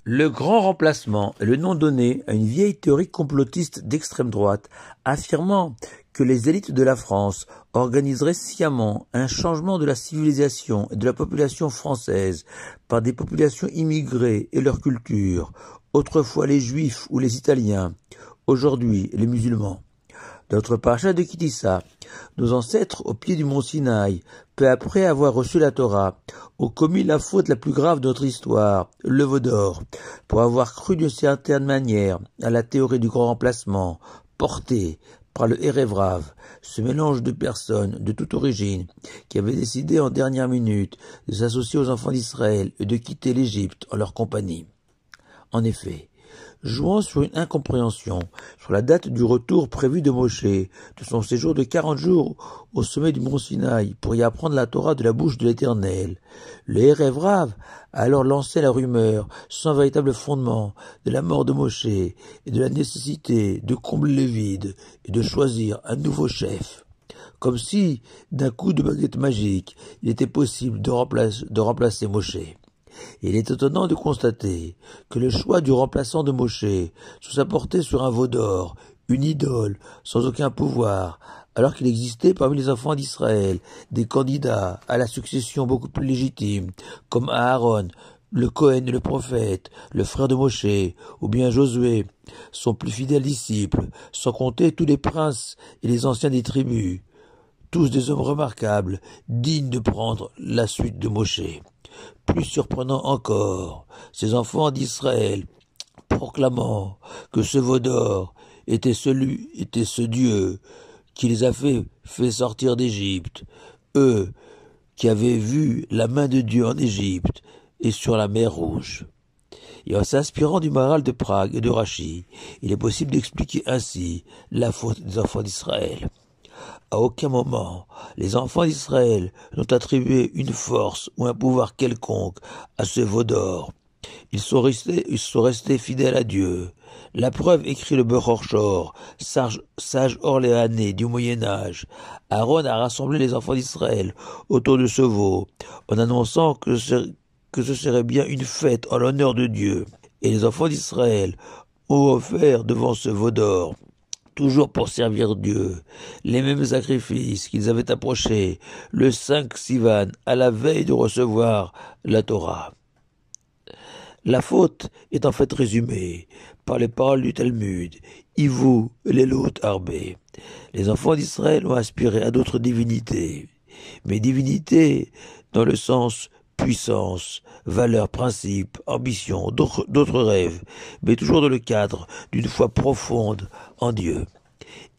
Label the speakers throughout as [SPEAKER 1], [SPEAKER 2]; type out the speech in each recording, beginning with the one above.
[SPEAKER 1] Le grand remplacement est le nom donné à une vieille théorie complotiste d'extrême droite affirmant que les élites de la France organiseraient sciemment un changement de la civilisation et de la population française par des populations immigrées et leur culture, autrefois les Juifs ou les Italiens, aujourd'hui les musulmans. Dans notre paracha de Kitissa, nos ancêtres au pied du mont Sinaï, peu après avoir reçu la Torah, ont commis la faute la plus grave de notre histoire, le veau d'or, pour avoir cru d'une certaine manière à la théorie du grand remplacement, portée par le Erev Rav, ce mélange de personnes de toute origine, qui avaient décidé en dernière minute de s'associer aux enfants d'Israël et de quitter l'Égypte en leur compagnie. En effet, jouant sur une incompréhension sur la date du retour prévu de Moshe, de son séjour de 40 jours au sommet du mont Sinaï pour y apprendre la Torah de la bouche de l'Éternel, le Erev Rav a alors lancé la rumeur, sans véritable fondement, de la mort de Moshe et de la nécessité de combler le vide et de choisir un nouveau chef. Comme si, d'un coup de baguette magique, il était possible de remplacer Moshe. Et il est étonnant de constater que le choix du remplaçant de Moshe soit porté sur un veau d'or, une idole, sans aucun pouvoir, alors qu'il existait parmi les enfants d'Israël des candidats à la succession beaucoup plus légitimes, comme Aaron, le Cohen et le prophète, le frère de Moshe, ou bien Josué, son plus fidèle disciple, sans compter tous les princes et les anciens des tribus, tous des hommes remarquables, dignes de prendre la suite de Moshe. Plus surprenant encore, ces enfants d'Israël, proclamant que ce veau d'or était ce Dieu qui les a fait sortir d'Égypte, eux qui avaient vu la main de Dieu en Égypte et sur la mer Rouge. Et en s'inspirant du Maharal de Prague et de Rachi, il est possible d'expliquer ainsi la faute des enfants d'Israël. À aucun moment, les enfants d'Israël n'ont attribué une force ou un pouvoir quelconque à ce veau d'or. Ils sont restés fidèles à Dieu. La preuve écrit le Bechor Shor, sage orléanais du Moyen-Âge. Aaron a rassemblé les enfants d'Israël autour de ce veau, en annonçant que ce serait bien une fête en l'honneur de Dieu. Et les enfants d'Israël ont offert devant ce veau d'or, toujours pour servir Dieu, les mêmes sacrifices qu'ils avaient approchés le 5 Sivan à la veille de recevoir la Torah. La faute est en fait résumée par les paroles du Talmud, Ivu Lelot Arbé. Les enfants d'Israël ont aspiré à d'autres divinités, mais divinités dans le sens puissance, valeur, principe, ambition, d'autres rêves, mais toujours dans le cadre d'une foi profonde en Dieu.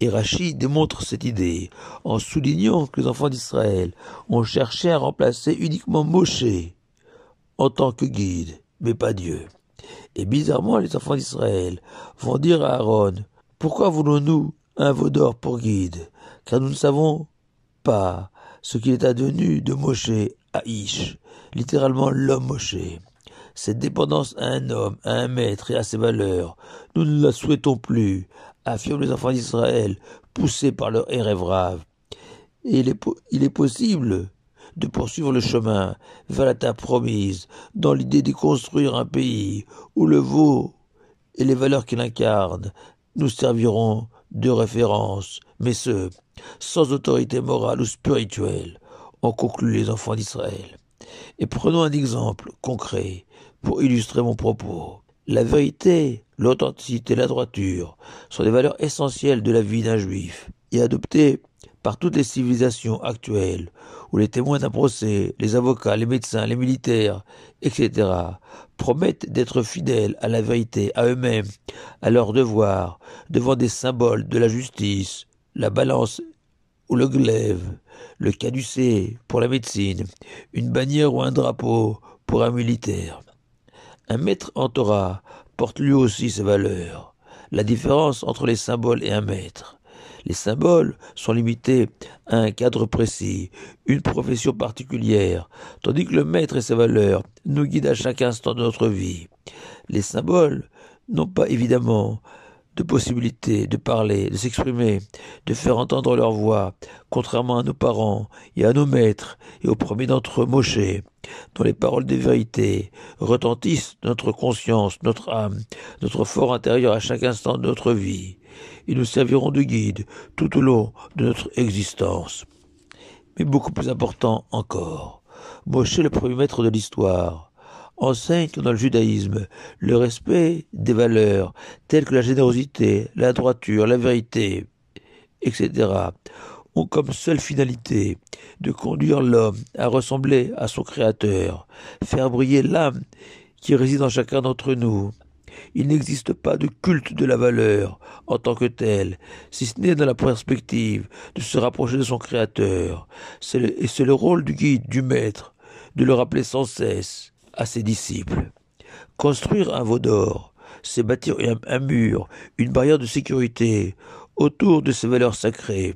[SPEAKER 1] Et Rachi démontre cette idée en soulignant que les enfants d'Israël ont cherché à remplacer uniquement Moshe en tant que guide, mais pas Dieu. Et bizarrement, les enfants d'Israël vont dire à Aaron, « Pourquoi voulons-nous un veau d'or pour guide? Car nous ne savons pas ce qu'il est advenu de Moshe à Ish, littéralement l'homme Moshe. Cette dépendance à un homme, à un maître et à ses valeurs, nous ne la souhaitons plus, affirment les enfants d'Israël, poussés par leur Erev Rav. Et il est possible de poursuivre le chemin vers la terre promise, dans l'idée de construire un pays où le veau et les valeurs qu'il incarne nous serviront de référence, mais ce, sans autorité morale ou spirituelle, ont conclu les enfants d'Israël. Et prenons un exemple concret pour illustrer mon propos. La vérité, l'authenticité, la droiture sont des valeurs essentielles de la vie d'un juif et adoptées par toutes les civilisations actuelles où les témoins d'un procès, les avocats, les médecins, les militaires, etc. promettent d'être fidèles à la vérité, à eux-mêmes, à leurs devoirs, devant des symboles de la justice, la balance ou le glaive, le caducée pour la médecine, une bannière ou un drapeau pour un militaire. Un maître en Torah porte lui aussi ses valeurs. La différence entre les symboles et un maître. Les symboles sont limités à un cadre précis, une profession particulière, tandis que le maître et ses valeurs nous guident à chaque instant de notre vie. Les symboles n'ont pas évidemment de possibilités de parler, de s'exprimer, de faire entendre leur voix, contrairement à nos parents et à nos maîtres, et au premier d'entre eux, Moshe, dont les paroles des vérités retentissent notre conscience, notre âme, notre fort intérieur à chaque instant de notre vie. Ils nous serviront de guide tout au long de notre existence. Mais beaucoup plus important encore, Moshe, le premier maître de l'histoire, enseigne que dans le judaïsme, le respect des valeurs telles que la générosité, la droiture, la vérité, etc., ont comme seule finalité de conduire l'homme à ressembler à son Créateur, faire briller l'âme qui réside en chacun d'entre nous. Il n'existe pas de culte de la valeur en tant que tel, si ce n'est dans la perspective de se rapprocher de son Créateur. Et c'est le rôle du guide, du maître, de le rappeler sans cesse à ses disciples. Construire un veau d'or, c'est bâtir un mur, une barrière de sécurité autour de ces valeurs sacrées.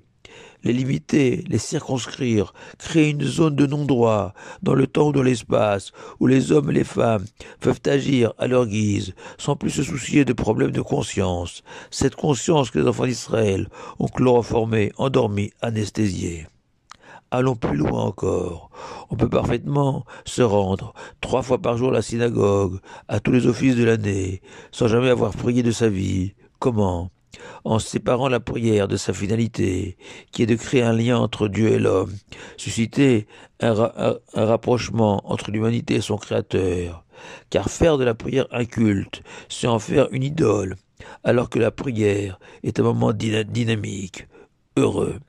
[SPEAKER 1] Les limiter, les circonscrire, créer une zone de non-droit dans le temps ou dans l'espace où les hommes et les femmes peuvent agir à leur guise sans plus se soucier de problèmes de conscience. Cette conscience que les enfants d'Israël ont chloroformée, endormie, anesthésiée. Allons plus loin encore. On peut parfaitement se rendre 3 fois par jour à la synagogue, à tous les offices de l'année, sans jamais avoir prié de sa vie. Comment ? En séparant la prière de sa finalité, qui est de créer un lien entre Dieu et l'homme, susciter un rapprochement entre l'humanité et son Créateur. Car faire de la prière un culte, c'est en faire une idole, alors que la prière est un moment dynamique, heureux.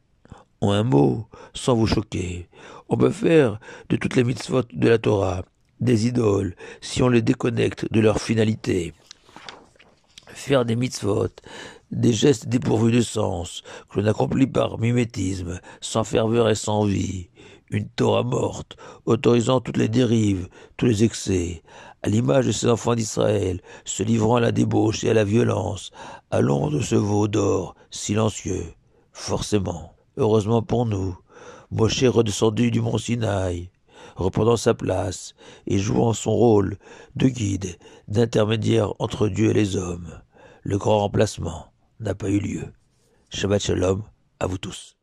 [SPEAKER 1] En un mot, sans vous choquer, on peut faire de toutes les mitzvot de la Torah des idoles si on les déconnecte de leur finalité. Faire des mitzvot, des gestes dépourvus de sens, que l'on accomplit par mimétisme, sans ferveur et sans vie, une Torah morte, autorisant toutes les dérives, tous les excès, à l'image de ces enfants d'Israël, se livrant à la débauche et à la violence, à l'ombre de ce veau d'or, silencieux, forcément. Heureusement pour nous, Moshe est redescendu du mont Sinaï, reprenant sa place et jouant son rôle de guide, d'intermédiaire entre Dieu et les hommes. Le grand remplacement n'a pas eu lieu. Shabbat Shalom à vous tous.